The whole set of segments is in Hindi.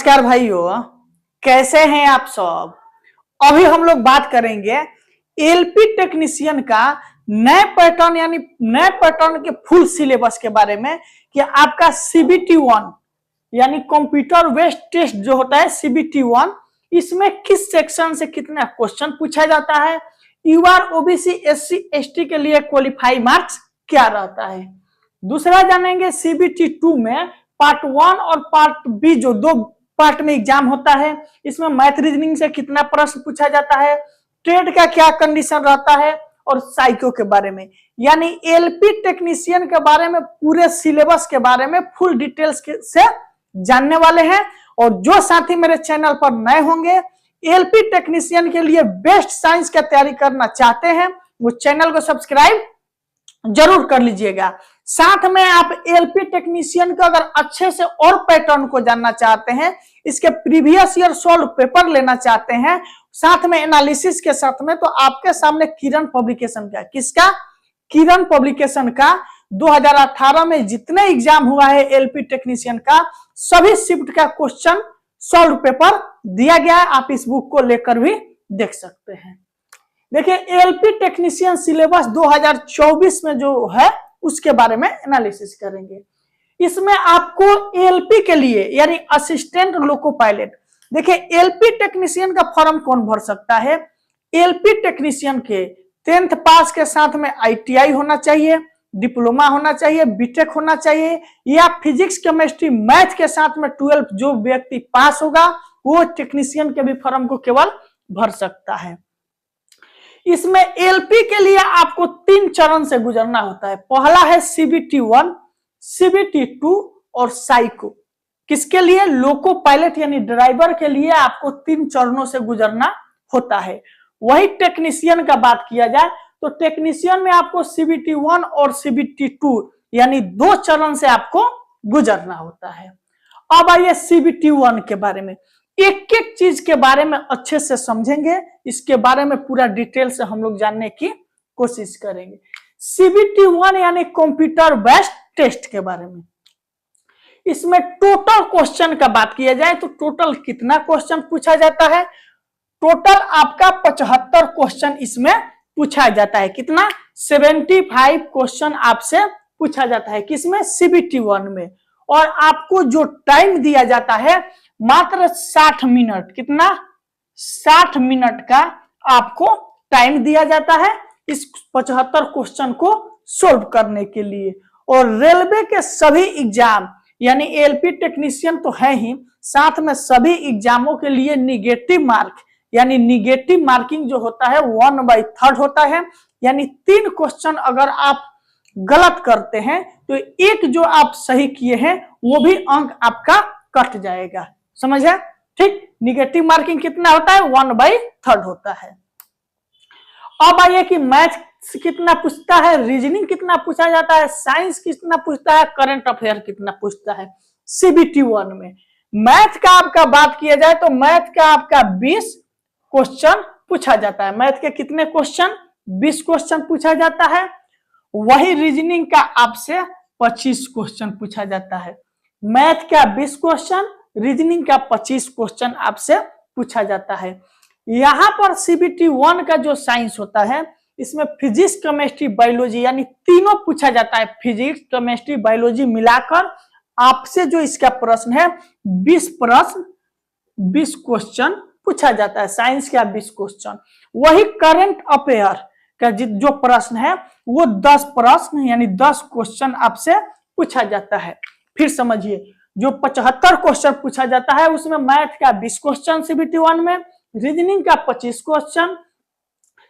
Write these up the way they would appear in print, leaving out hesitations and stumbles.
नमस्कार भाइयों, कैसे हैं आप सब। अभी हम लोग बात करेंगे एलपी टेक्नीशियन का नए पैटर्न यानी नए पैटर्न के फुल सिलेबस के बारे में कि आपका सीबीटी 1 यानी कंप्यूटर बेस्ड टेस्ट जो होता है सीबीटी 1, इसमें किस सेक्शन से कितना क्वेश्चन पूछा जाता है, यूआर ओबीसी एससी एसटी के लिए क्वालिफाई मार्क्स क्या रहता है। दूसरा जानेंगे सीबीटी 2 में पार्ट 1 और पार्ट बी जो दो पार्ट में एग्जाम होता है, इसमें मैथ रीजनिंग से कितना प्रश्न पूछा जाता है, ट्रेड का क्या कंडीशन रहता है और साइको के बारे में, यानी एलपी टेक्नीशियन के बारे में पूरे सिलेबस के बारे में फुल डिटेल्स से जानने वाले हैं। और जो साथी मेरे चैनल पर नए होंगे, एलपी टेक्नीशियन के लिए बेस्ट साइंस का तैयारी करना चाहते हैं, वो चैनल को सब्सक्राइब जरूर कर लीजिएगा। साथ में आप एलपी टेक्नीशियन का अगर अच्छे से और पैटर्न को जानना चाहते हैं, इसके प्रीवियस ईयर सॉल्व पेपर लेना चाहते हैं साथ में एनालिसिस के साथ में, तो आपके सामने किरण पब्लिकेशन का, किसका, किरण पब्लिकेशन का 2018 में जितने एग्जाम हुआ है एलपी टेक्नीशियन का सभी शिफ्ट का क्वेश्चन सॉल्व पेपर दिया गया है। आप इस बुक को लेकर भी देख सकते हैं। देखिए एलपी टेक्नीशियन सिलेबस 2024 में जो है उसके बारे में एनालिसिस करेंगे। इसमें आपको एलपी के लिए यानी असिस्टेंट लोको पायलट, देखिए एलपी टेक्नीशियन का फॉर्म कौन भर सकता है। एलपी टेक्नीशियन के 10th पास के साथ में आईटीआई होना चाहिए, डिप्लोमा होना चाहिए, बीटेक होना चाहिए, या फिजिक्स केमिस्ट्री मैथ के साथ में 12th जो व्यक्ति पास होगा वो टेक्नीशियन के भी फॉर्म को केवल भर सकता है। इसमें एलपी के लिए आपको 3 चरण से गुजरना होता है। पहला है सीबीटी 1, सीबीटी 2 और साइको। किसके लिए, लोको पायलट यानी ड्राइवर के लिए आपको 3 चरणों से गुजरना होता है। वही टेक्नीशियन का बात किया जाए तो टेक्नीशियन में आपको सीबीटी 1 और सीबीटी 2 यानी 2 चरण से आपको गुजरना होता है। अब आइए सीबीटी 1 के बारे में, एक एक चीज के बारे में अच्छे से समझेंगे, इसके बारे में पूरा डिटेल से हम लोग जानने की कोशिश करेंगे। सीबीटी 1 यानी कंप्यूटर बेस्ड टेस्ट के बारे में, इसमें टोटल क्वेश्चन का बात किया जाए तो टोटल कितना क्वेश्चन पूछा जाता है, टोटल आपका 75 क्वेश्चन इसमें पूछा जाता है। कितना, 75 क्वेश्चन आपसे पूछा जाता है किसमें, सीबीटी 1 में। और आपको जो टाइम दिया जाता है मात्र 60 मिनट, कितना, 60 मिनट का आपको टाइम दिया जाता है इस 75 क्वेश्चन को सोल्व करने के लिए। और रेलवे के सभी एग्जाम यानी एलपी टेक्नीशियन तो है ही, साथ में सभी एग्जामों के लिए निगेटिव मार्क यानी निगेटिव मार्किंग जो होता है 1/3 होता है, यानी 3 क्वेश्चन अगर आप गलत करते हैं तो एक जो आप सही किए हैं वो भी अंक आपका कट जाएगा, समझे, ठीक। निगेटिव मार्किंग कितना होता है, 1/3 होता है। अब आइए कि मैथ कितना पूछता है, रीजनिंग कितना पूछा जाता है, साइंस कितना पूछता है, करंट अफेयर कितना पूछता है। सीबीटी 1 में मैथ का आपका बात किया जाए तो मैथ का आपका 20 क्वेश्चन पूछा जाता है। मैथ के कितने क्वेश्चन, 20 क्वेश्चन पूछा जाता है। वही रीजनिंग का आपसे 25 क्वेश्चन पूछा जाता है। मैथ का 20 क्वेश्चन, रीजनिंग का 25 क्वेश्चन आपसे पूछा जाता है। यहां पर सीबीटी 1 का जो साइंस होता है इसमें फिजिक्स केमिस्ट्री बायोलॉजी यानी तीनों पूछा जाता है। फिजिक्स केमिस्ट्री बायोलॉजी मिलाकर आपसे जो इसका प्रश्न है 20 प्रश्न, 20 क्वेश्चन पूछा जाता है। साइंस का 20 क्वेश्चन। वही करंट अफेयर का जो प्रश्न है वो 10 प्रश्न यानी 10 क्वेश्चन आपसे पूछा जाता है। फिर समझिए, जो 75 क्वेश्चन पूछा जाता है उसमें मैथ का 20 क्वेश्चन सीबीटी 1 में, रीजनिंग का 25 question,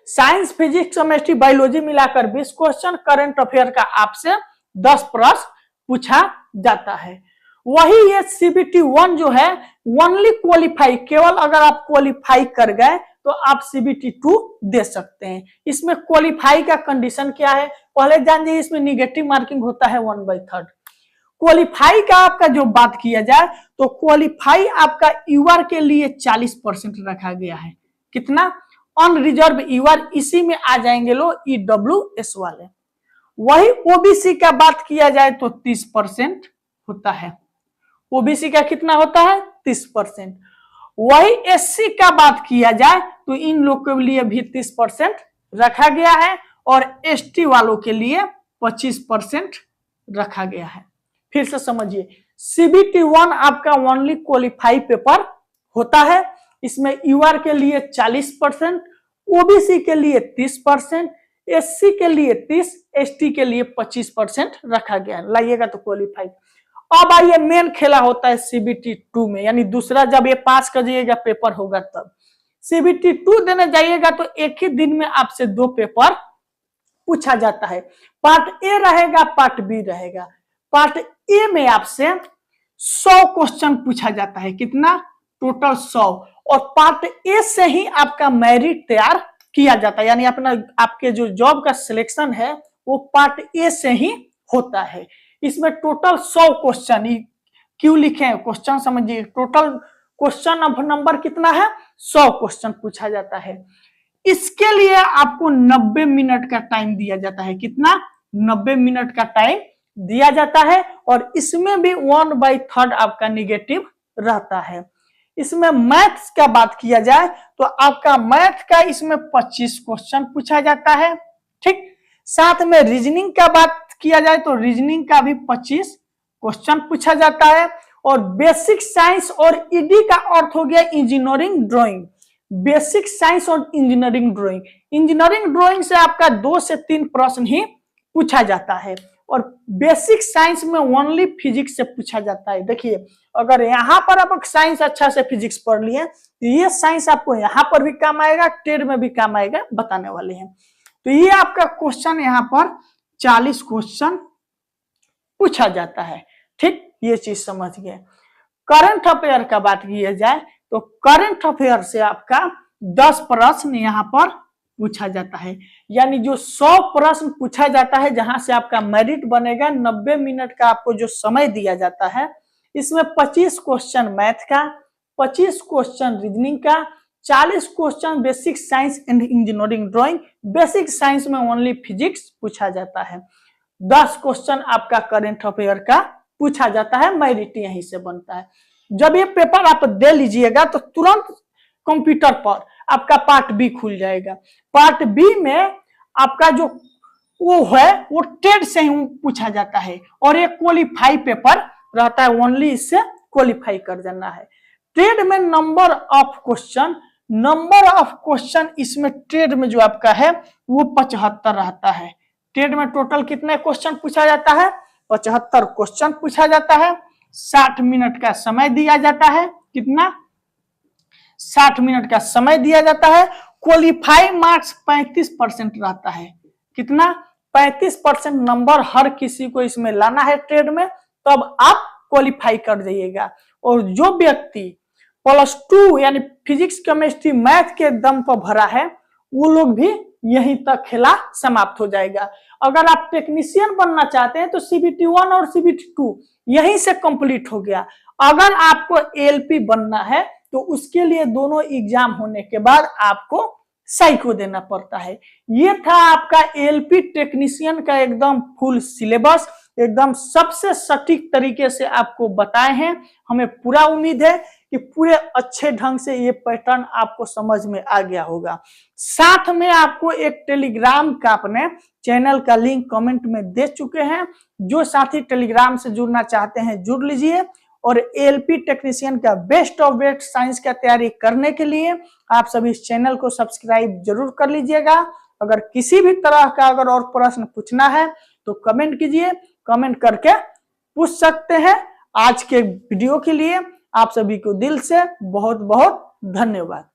science physics chemistry biology मिलाकर 20 क्वेश्चन, करंट अफेयर का आपसे 10 प्रश्न पूछा जाता है। वही ये सीबीटी 1 जो है ओनली क्वालिफाई, केवल अगर आप क्वालिफाई कर गए तो आप सीबीटी 2 दे सकते हैं। इसमें क्वालिफाई का कंडीशन क्या है पहले जान जाइए। इसमें निगेटिव मार्किंग होता है 1/3। क्वालिफाई का आपका जो बात किया जाए तो क्वालिफाई आपका यूआर के लिए 40% रखा गया है। कितना, अनरिजर्व यूआर, इसी में आ जाएंगे लोग ईडब्ल्यूएस वाले। वही ओबीसी का बात किया जाए तो 30% होता है। ओबीसी का कितना होता है 30%। वही एससी का बात किया जाए तो इन लोग के लिए भी 30% रखा गया है और एसटी वालों के लिए 25% रखा गया है। फिर से समझिए, सीबीटी 1 आपका ओनली क्वालिफाई पेपर होता है। इसमें यूआर के लिए 40%, ओबीसी के लिए 30%, एससी के लिए 30%, एसटी के लिए 25% रखा गया है। लाइएगा तो क्वालिफाई। अब आइए मेन खेला होता है सीबीटी 2 में, यानी दूसरा जब ये पास कर जाइएगा पेपर होगा तब। सीबीटी 2 देने जाइएगा तो एक ही दिन में आपसे 2 पेपर पूछा जाता है। पार्ट ए रहेगा, पार्ट बी रहेगा। पार्ट ए में आपसे 100 क्वेश्चन पूछा जाता है। कितना? टोटल 100। और पार्ट ए से ही आपका मेरिट तैयार किया जाता है, यानी अपना आपके जो जॉब का सिलेक्शन है वो पार्ट ए से ही होता है। इसमें टोटल 100 क्वेश्चन, क्यों लिखे हैं क्वेश्चन समझिए। टोटल क्वेश्चन नंबर कितना है? 100 क्वेश्चन पूछा जाता है। इसके लिए आपको 90 मिनट का टाइम दिया जाता है। कितना? 90 मिनट का टाइम दिया जाता है। और इसमें भी 1/3 आपका निगेटिव रहता है। इसमें मैथ्स का बात किया जाए तो आपका मैथ का इसमें 25 क्वेश्चन पूछा जाता है। ठीक, साथ में रीजनिंग का बात किया जाए तो रीजनिंग का भी 25 क्वेश्चन पूछा जाता है। और बेसिक साइंस और ईडी का अर्थ हो गया इंजीनियरिंग ड्राइंग। बेसिक साइंस और इंजीनियरिंग ड्राइंग, इंजीनियरिंग ड्राइंग से आपका 2 से 3 प्रश्न ही पूछा जाता है। और बेसिक साइंस में ओनली फिजिक्स से पूछा जाता है। देखिए, अगर यहाँ पर आप साइंस अच्छा से फिजिक्स पढ़ लिए तो ये साइंस आपको यहाँ पर भी काम आएगा, टेट में भी काम आएगा, बताने वाले हैं। तो ये आपका क्वेश्चन यहाँ पर 40 क्वेश्चन पूछा जाता है। ठीक, ये चीज समझ गए। करंट अफेयर का बात किया जाए तो करंट अफेयर से आपका 10 प्रश्न यहाँ पर पूछा जाता है। यानी जो 100 प्रश्न पूछा जाता है जहां से आपका मेरिट बनेगा, 90 मिनट का आपको जो समय दिया जाता है, इसमें 25 क्वेश्चन मैथ का, 25 क्वेश्चन रीजनिंग का, 40 question basic science and engineering drawing. Basic science में ओनली फिजिक्स पूछा जाता है। 10 क्वेश्चन आपका करंट अफेयर का पूछा जाता है। मेरिट यहीं से बनता है। जब ये पेपर आप दे लीजिएगा तो तुरंत कंप्यूटर पर आपका पार्ट बी खुल जाएगा। पार्ट बी में आपका जो वो है वो टेट से ही पूछा जाता है और एक क्वालिफाई पेपर रहता है, ओनली इससे क्वालिफाई कर जाना है। ट्रेड में नंबर ऑफ क्वेश्चन इसमें ट्रेड में जो आपका है वो 75 रहता है। ट्रेड में टोटल कितने क्वेश्चन पूछा जाता है? 75 क्वेश्चन पूछा जाता है। 60 मिनट का समय दिया जाता है। कितना? 60 मिनट का समय दिया जाता है। क्वालिफाई मार्क्स 35% रहता है। कितना? 35% नंबर हर किसी को इसमें लाना है ट्रेड में, तब आप क्वालिफाई कर जाइएगा। और जो व्यक्ति +2 यानी फिजिक्स केमिस्ट्री मैथ के दम पर भरा है वो लोग भी यहीं तक खेला समाप्त हो जाएगा। अगर आप टेक्नीशियन बनना चाहते हैं तो सीबीटी 1 और सीबीटी 2 यहीं से कंप्लीट हो गया। अगर आपको एएलपी बनना है तो उसके लिए दोनों एग्जाम होने के बाद आपको साइको देना पड़ता है। ये था आपका एएलपी टेक्नीशियन का एकदम फुल सिलेबस, एकदम सबसे सटीक तरीके से आपको बताए हैं। हमें पूरा उम्मीद है कि पूरे अच्छे ढंग से ये पैटर्न आपको समझ में आ गया होगा। साथ में आपको एक टेलीग्राम का अपने चैनल का लिंक कमेंट में दे चुके हैं। जो साथी टेलीग्राम से जुड़ना चाहते हैं जुड़ लीजिए। और एएलपी टेक्नीशियन का बेस्ट ऑफ बेस्ट साइंस का तैयारी करने के लिए आप सभी इस चैनल को सब्सक्राइब जरूर कर लीजिएगा। अगर किसी भी तरह का अगर और प्रश्न पूछना है तो कमेंट कीजिए, कमेंट करके पूछ सकते हैं। आज के वीडियो के लिए आप सभी को दिल से बहुत बहुत धन्यवाद।